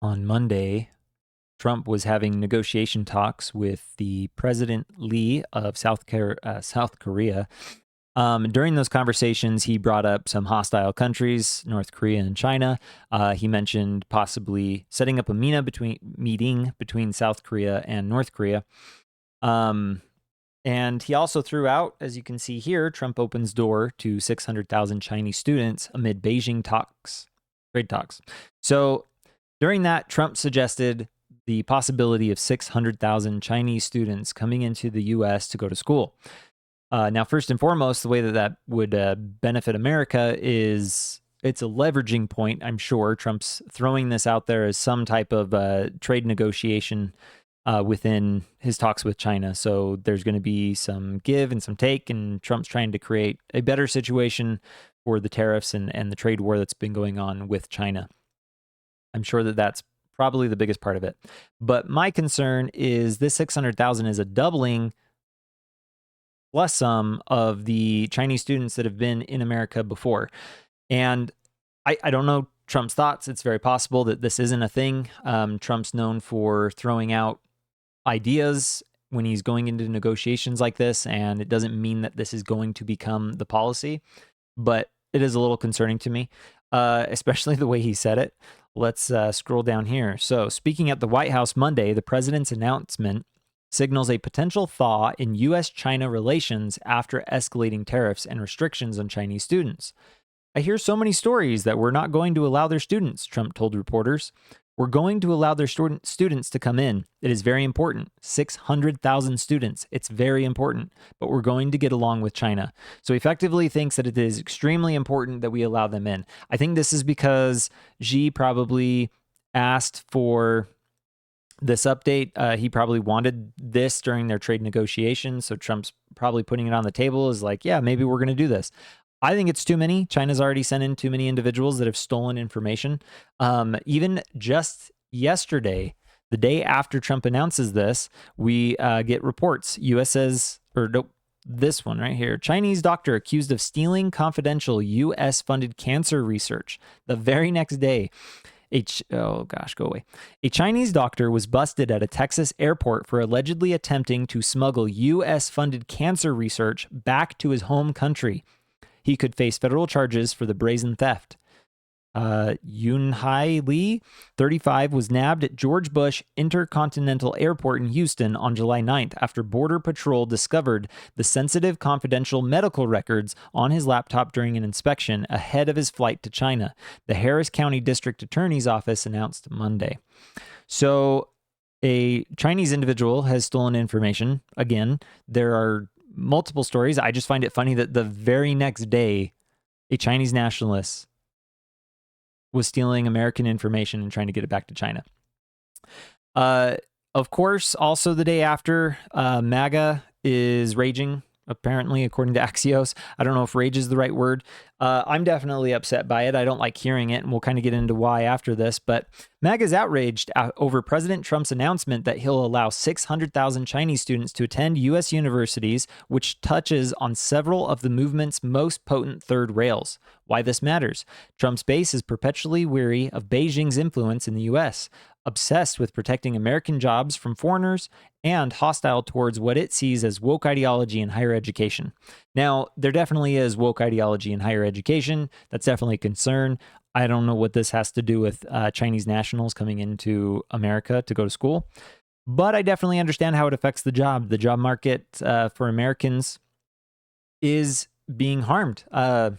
On Monday, Trump was having negotiation talks with the President Lee of South Korea. During those conversations, he brought up some hostile countries, North Korea and China. He mentioned possibly setting up a meeting between South Korea and North Korea. Um, and he also threw out, as you can see here, Trump opens door to 600,000 Chinese students amid Beijing trade talks. So during that, Trump suggested the possibility of 600,000 Chinese students coming into the U.S. to go to school. Now, first and foremost, the way that would benefit America is it's a leveraging point, I'm sure. Trump's throwing this out there as some type of trade negotiation within his talks with China. So there's going to be some give and some take, and Trump's trying to create a better situation for the tariffs and the trade war that's been going on with China. I'm sure that that's probably the biggest part of it. But my concern is this 600,000 is a doubling plus some of the Chinese students that have been in America before. And I don't know Trump's thoughts. It's very possible that this isn't a thing. Trump's known for throwing out ideas when he's going into negotiations like this, and it doesn't mean that this is going to become the policy, but it is a little concerning to me, especially the way he said it. Let's scroll down here. So, speaking at the White House Monday, the president's announcement signals a potential thaw in U.S. China relations after escalating tariffs and restrictions on Chinese students. I hear so many stories that we're not going to allow their students, Trump told reporters. We're going to allow their students to come in. It is very important. 600,000 students. It's very important. But we're going to get along with China. So he effectively thinks that it is extremely important that we allow them in. I think this is because Xi probably asked for this update. He probably wanted this during their trade negotiations. So Trump's probably putting it on the table as like, yeah, maybe we're going to do this. I think it's too many. China's already sent in too many individuals that have stolen information. Even just yesterday, the day after Trump announces this, we get reports. U.S. says, or nope, this one right here. Chinese doctor accused of stealing confidential U.S. funded cancer research. The very next day, oh gosh, go away. A Chinese doctor was busted at a Texas airport for allegedly attempting to smuggle U.S. funded cancer research back to his home country. He could face federal charges for the brazen theft. Yunhai Lee, 35, was nabbed at George Bush Intercontinental Airport in Houston on July 9th after Border Patrol discovered the sensitive confidential medical records on his laptop during an inspection ahead of his flight to China, the Harris County District Attorney's Office announced Monday. So, a Chinese individual has stolen information. Again, there are multiple stories. I just find it funny that the very next day, a Chinese nationalist was stealing American information and trying to get it back to China. Of course, also the day after, MAGA is raging, apparently, according to Axios. I don't know if rage is the right word. I'm definitely upset by it. I don't like hearing it, and we'll kind of get into why after this. But MAGA is outraged over President Trump's announcement that he'll allow 600,000 Chinese students to attend U.S. universities, which touches on several of the movement's most potent third rails. Why this matters. Trump's base is perpetually weary of Beijing's influence in the U.S., obsessed with protecting American jobs from foreigners, and hostile towards what it sees as woke ideology in higher education. Now, there definitely is woke ideology in higher education. That's definitely a concern. I don't know what this has to do with Chinese nationals coming into America to go to school, but I definitely understand how it affects the job. The job market for Americans is being harmed. I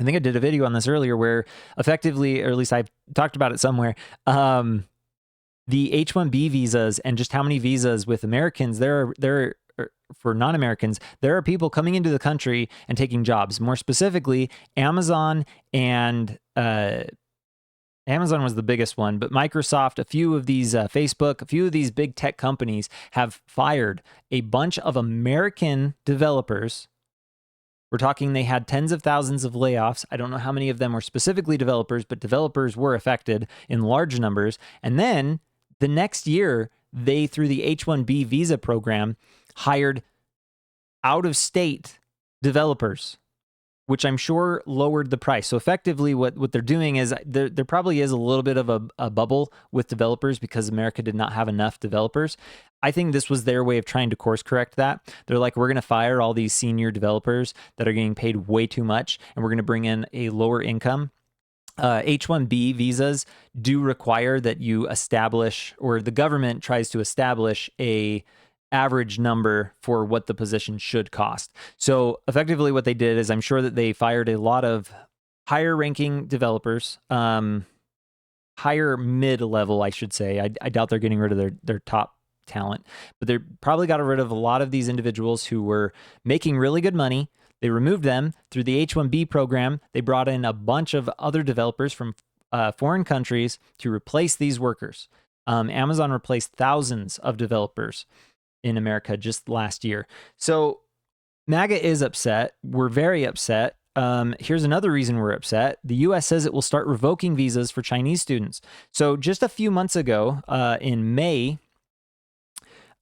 think I did a video on this earlier where effectively, or at least I talked about it somewhere, the H-1B visas and just how many visas with Americans there are for non-Americans, there are people coming into the country and taking jobs. More specifically, Amazon and Amazon was the biggest one, but Microsoft, a few of these, Facebook, a few of these big tech companies have fired a bunch of American developers. We're talking they had tens of thousands of layoffs. I don't know how many of them were specifically developers, but developers were affected in large numbers. And then the next year, they, through the H-1B visa program, hired out-of-state developers. which I'm sure lowered the price. So effectively what they're doing is there probably is a little bit of a bubble with developers because America did not have enough developers. I think this was their way of trying to course correct that. They're like, we're going to fire all these senior developers that are getting paid way too much, and we're going to bring in a lower income. H-1B visas do require that you establish, or the government tries to establish, a average number for what the position should cost. So effectively what they did is, I'm sure that they fired a lot of higher ranking developers, higher mid-level, I should say. I doubt they're getting rid of their top talent, but they probably got rid of a lot of these individuals who were making really good money. They removed them through the H-1B program. They brought in a bunch of other developers from foreign countries to replace these workers. Amazon replaced thousands of developers in America just last year. So MAGA is upset. We're very upset. Here's another reason we're upset. The U.S. says it will start revoking visas for Chinese students. So just a few months ago, in May,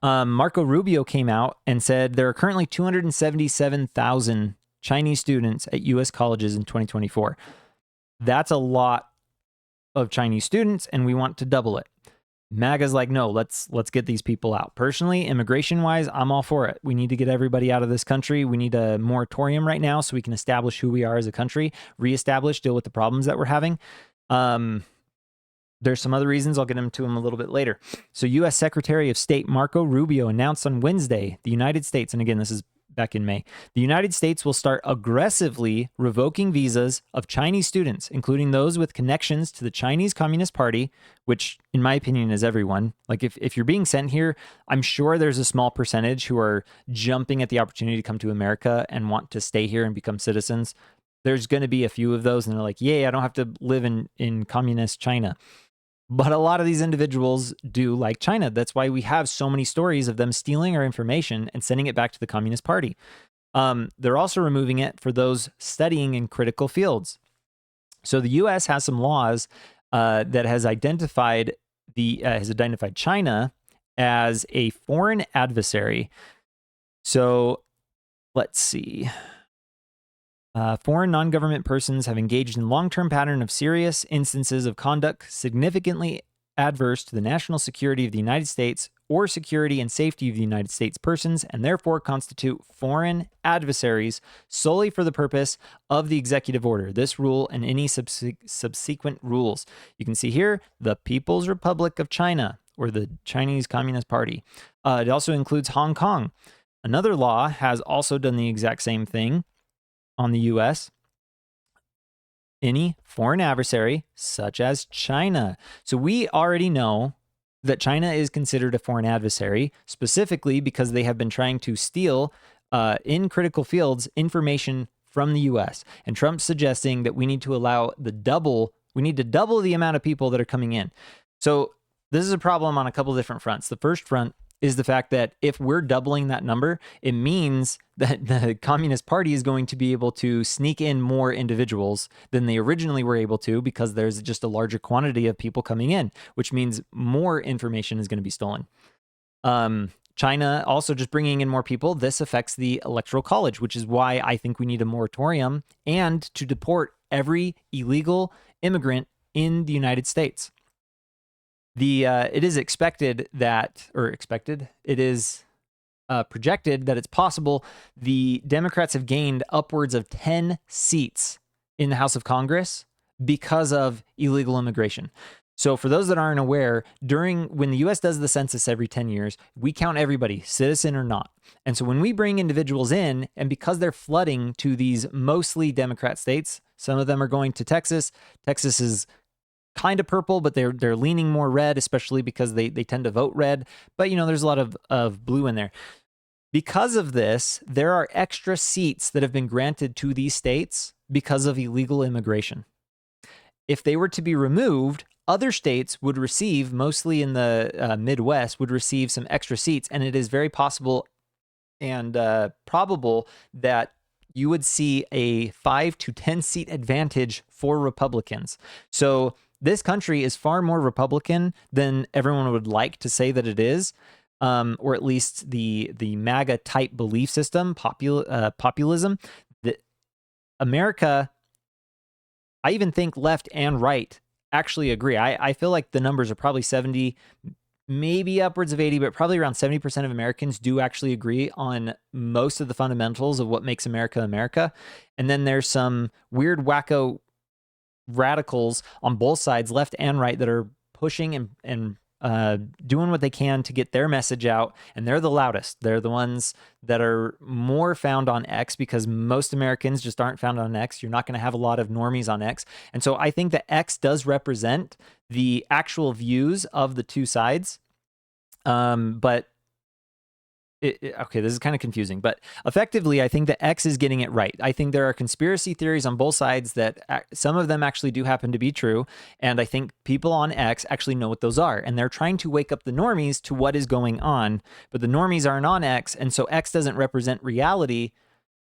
Marco Rubio came out and said there are currently 277,000 Chinese students at U.S. colleges in 2024. That's a lot of Chinese students, and we want to double it. MAGA's like, no, let's get these people out. Personally, immigration-wise, I'm all for it. We need to get everybody out of this country. We need a moratorium right now so we can establish who we are as a country, reestablish, deal with the problems that we're having. There's some other reasons. I'll get into them a little bit later. So U.S. Secretary of State Marco Rubio announced on Wednesday, the United States, and again, this is back in May, the United States will start aggressively revoking visas of Chinese students, including those with connections to the Chinese Communist Party, which in my opinion is everyone. Like if you're being sent here, I'm sure there's a small percentage who are jumping at the opportunity to come to America and want to stay here and become citizens. There's going to be a few of those, and they're like, yay, I don't have to live in communist China. But a lot of these individuals do like China. That's why we have so many stories of them stealing our information and sending it back to the Communist Party. They're also removing it for those studying in critical fields. So the U.S. has some laws that has identified China as a foreign adversary. So let's see. Foreign non-government persons have engaged in long-term pattern of serious instances of conduct significantly adverse to the national security of the United States or security and safety of the United States persons, and therefore constitute foreign adversaries solely for the purpose of the executive order. This rule and any subsequent rules. You can see here, the People's Republic of China, or the Chinese Communist Party. It also includes Hong Kong. Another law has also done the exact same thing on the U.S. Any foreign adversary, such as China. So we already know that China is considered a foreign adversary, specifically because they have been trying to steal, in critical fields, information from the U.S. And Trump's suggesting that we need to double the amount of people that are coming in. So this is a problem on a couple different fronts. The first front is the fact that if we're doubling that number, it means that the Communist Party is going to be able to sneak in more individuals than they originally were able to, because there's just a larger quantity of people coming in, which means more information is going to be stolen. China also just bringing in more people. This affects the Electoral College, which is why I think we need a moratorium and to deport every illegal immigrant in the United States. It is projected that it's possible the Democrats have gained upwards of 10 seats in the House of Congress because of illegal immigration. So for those that aren't aware, when the U.S. does the census every 10 years, we count everybody, citizen or not. And so when we bring individuals in, and because they're flooding to these mostly Democrat states, some of them are going to Texas. Texas is kind of purple, but they're leaning more red, especially because they tend to vote red. But, there's a lot of blue in there. Because of this, there are extra seats that have been granted to these states because of illegal immigration. If they were to be removed, other states would receive, mostly in the Midwest, would receive some extra seats. And it is very possible and probable that you would see a 5 to 10 seat advantage for Republicans. So this country is far more Republican than everyone would like to say that it is, or at least the MAGA type belief system, populism. America, I even think left and right actually agree. I feel like the numbers are probably 70, maybe upwards of 80, but probably around 70% of Americans do actually agree on most of the fundamentals of what makes America America. And then there's some weird wacko radicals on both sides, left and right, that are pushing and doing what they can to get their message out. And they're the loudest. They're the ones that are more found on X, because most Americans just aren't found on X. You're not going to have a lot of normies on X. And so I think that X does represent the actual views of the two sides. But okay, this is kind of confusing, but effectively, I think that X is getting it right. I think there are conspiracy theories on both sides that some of them actually do happen to be true. And I think people on X actually know what those are. And they're trying to wake up the normies to what is going on. But the normies aren't on X. And so X doesn't represent reality,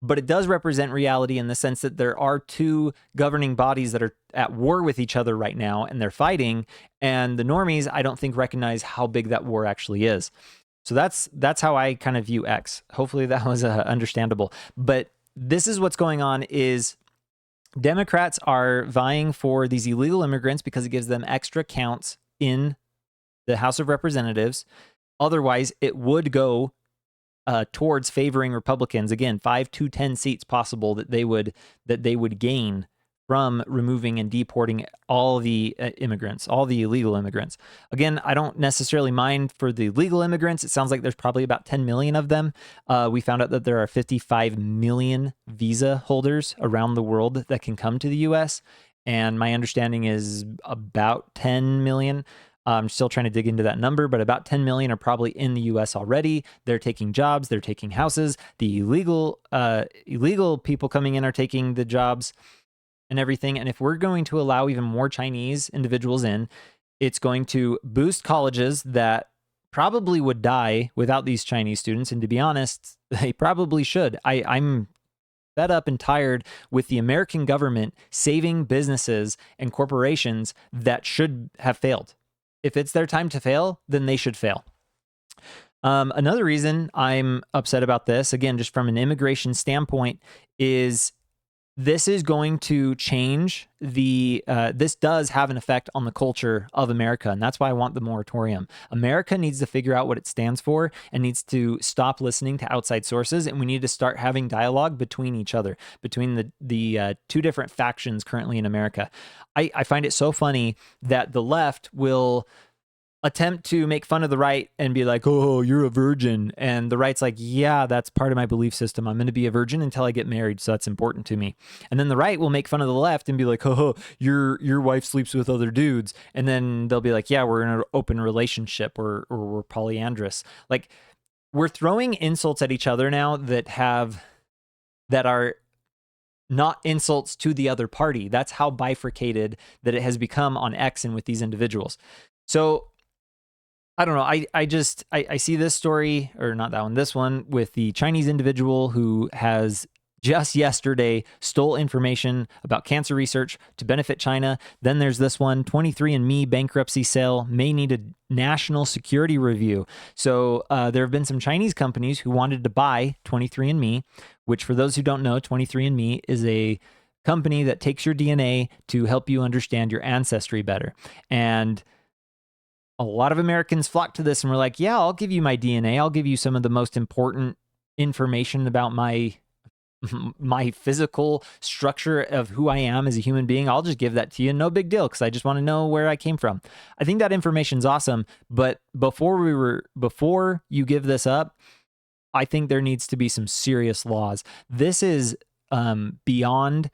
but it does represent reality in the sense that there are two governing bodies that are at war with each other right now, and they're fighting. And the normies, I don't think, recognize how big that war actually is. So that's how I kind of view X. Hopefully that was understandable. But this is what's going on is Democrats are vying for these illegal immigrants because it gives them extra counts in the House of Representatives. Otherwise, it would go towards favoring Republicans. Again, 5 to 10 seats possible that they would gain from removing and deporting all the immigrants, all the illegal immigrants. Again, I don't necessarily mind for the legal immigrants. It sounds like there's probably about 10 million of them. We found out that there are 55 million visa holders around the world that can come to the U.S., and my understanding is about 10 million. I'm still trying to dig into that number, but about 10 million are probably in the U.S. already. They're taking jobs, they're taking houses. The illegal people coming in are taking the jobs and everything. And if we're going to allow even more Chinese individuals in, it's going to boost colleges that probably would die without these Chinese students. And to be honest, they probably should. I'm fed up and tired with the American government saving businesses and corporations that should have failed. If it's their time to fail, then they should fail. Another reason I'm upset about this, again, just from an immigration standpoint, is this is going to change this does have an effect on the culture of America. And that's why I want the moratorium. America needs to figure out what it stands for and needs to stop listening to outside sources. And we need to start having dialogue between each other, between the two different factions currently in America. I find it so funny that the left will attempt to make fun of the right and be like, oh, you're a virgin. And the right's like, yeah, that's part of my belief system. I'm going to be a virgin until I get married. So that's important to me. And then the right will make fun of the left and be like, oh, your wife sleeps with other dudes. And then they'll be like, yeah, we're in an open relationship or we're polyandrous. Like, we're throwing insults at each other now that are not insults to the other party. That's how bifurcated that it has become on X and with these individuals. So I don't know. I see this story, or not that one, this one with the Chinese individual who has just yesterday stole information about cancer research to benefit China. Then there's this one, 23andMe bankruptcy sale may need a national security review. So there have been some Chinese companies who wanted to buy 23andMe, which, for those who don't know, 23andMe is a company that takes your DNA to help you understand your ancestry better. And a lot of Americans flock to this and were like, yeah, I'll give you my DNA. I'll give you some of the most important information about my physical structure of who I am as a human being. I'll just give that to you. No big deal, because I just want to know where I came from. I think that information's awesome. But before you give this up, I think there needs to be some serious laws. This is beyond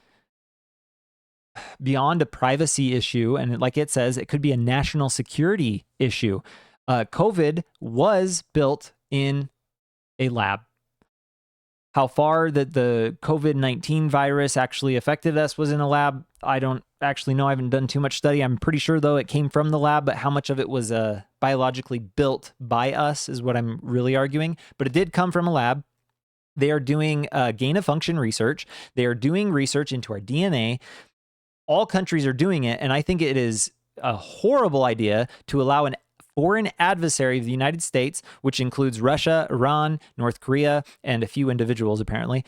a privacy issue. And like it says, it could be a national security issue. COVID was built in a lab. How far that the COVID-19 virus actually affected us was in a lab, I don't actually know. I haven't done too much study. I'm pretty sure, though, it came from the lab, but how much of it was biologically built by us is what I'm really arguing. But it did come from a lab. They are doing gain-of-function research. They are doing research into our DNA. All countries are doing it, and I think it is a horrible idea to allow an foreign adversary of the United States, which includes Russia, Iran, North Korea, and a few individuals apparently,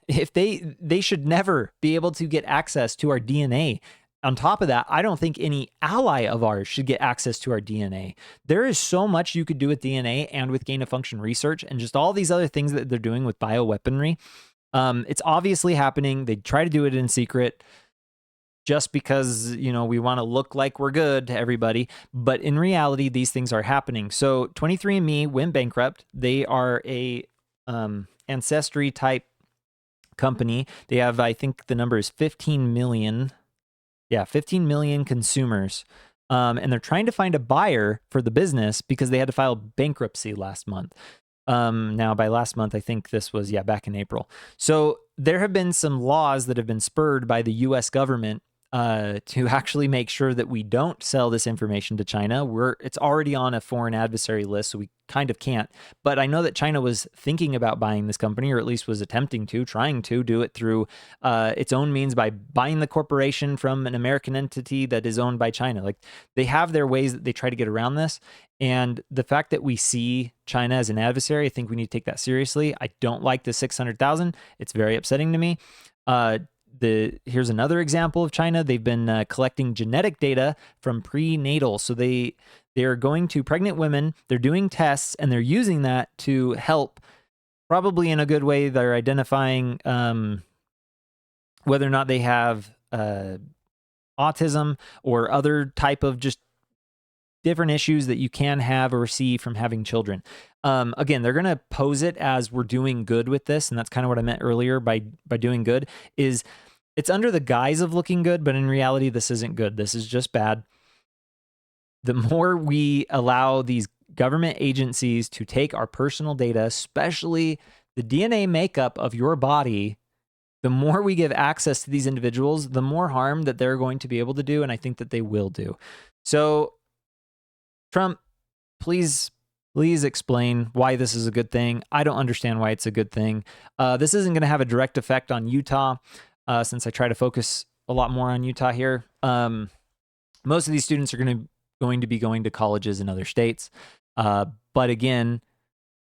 if they should never be able to get access to our DNA. On top of that, I don't think any ally of ours should get access to our DNA. There is so much you could do with DNA and with gain of function research and just all these other things that they're doing with bioweaponry. It's obviously happening. They try to do it in secret just because, we want to look like we're good to everybody. But in reality, these things are happening. So 23andMe went bankrupt. They are a ancestry type company. They have, I think the number is 15 million. Yeah, 15 million consumers. And they're trying to find a buyer for the business because they had to file bankruptcy last month. Now, by last month, I think this was, back in April. So there have been some laws that have been spurred by the US government to actually make sure that we don't sell this information to China. It's already on a foreign adversary list, so we kind of can't. But I know that China was thinking about buying this company, or at least was attempting to, trying to do it through its own means by buying the corporation from an American entity that is owned by China. Like, they have their ways that they try to get around this. And the fact that we see China as an adversary, I think we need to take that seriously. I don't like the 600,000. It's very upsetting to me. Here's another example of China. They've been collecting genetic data from prenatal. So they're going to pregnant women, they're doing tests, and they're using that to help, probably in a good way. They're identifying whether or not they have autism or other type of just different issues that you can have or see from having children. Again, they're going to pose it as we're doing good with this. And that's kind of what I meant earlier by doing good, is it's under the guise of looking good, but in reality, this isn't good. This is just bad. The more we allow these government agencies to take our personal data, especially the DNA makeup of your body, the more we give access to these individuals, the more harm that they're going to be able to do. And I think that they will do. So Trump, please explain why this is a good thing. I don't understand why it's a good thing. This isn't going to have a direct effect on Utah, since I try to focus a lot more on Utah here. Most of these students are going to be going to colleges in other states. But again,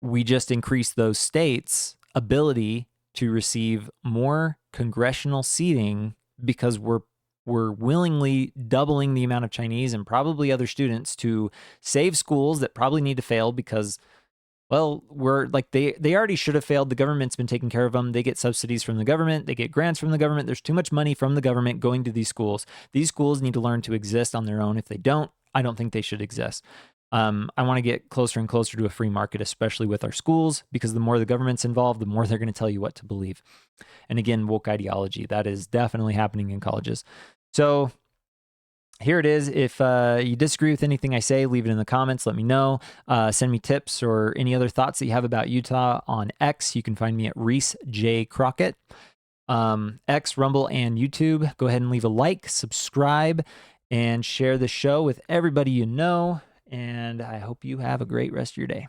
we just increased those states' ability to receive more congressional seating because we're willingly doubling the amount of Chinese and probably other students to save schools that probably need to fail because, well, they already should have failed. The government's been taking care of them. They get subsidies from the government. They get grants from the government. There's too much money from the government going to these schools. These schools need to learn to exist on their own. If they don't, I don't think they should exist. I want to get closer and closer to a free market, especially with our schools, because the more the government's involved, the more they're going to tell you what to believe. And again, woke ideology, that is definitely happening in colleges. So here it is. If you disagree with anything I say, leave it in the comments. Let me know. Send me tips or any other thoughts that you have about Utah on X. You can find me at Reese J. Crockett. X, Rumble, and YouTube. Go ahead and leave a like, subscribe, and share the show with everybody you know. And I hope you have a great rest of your day.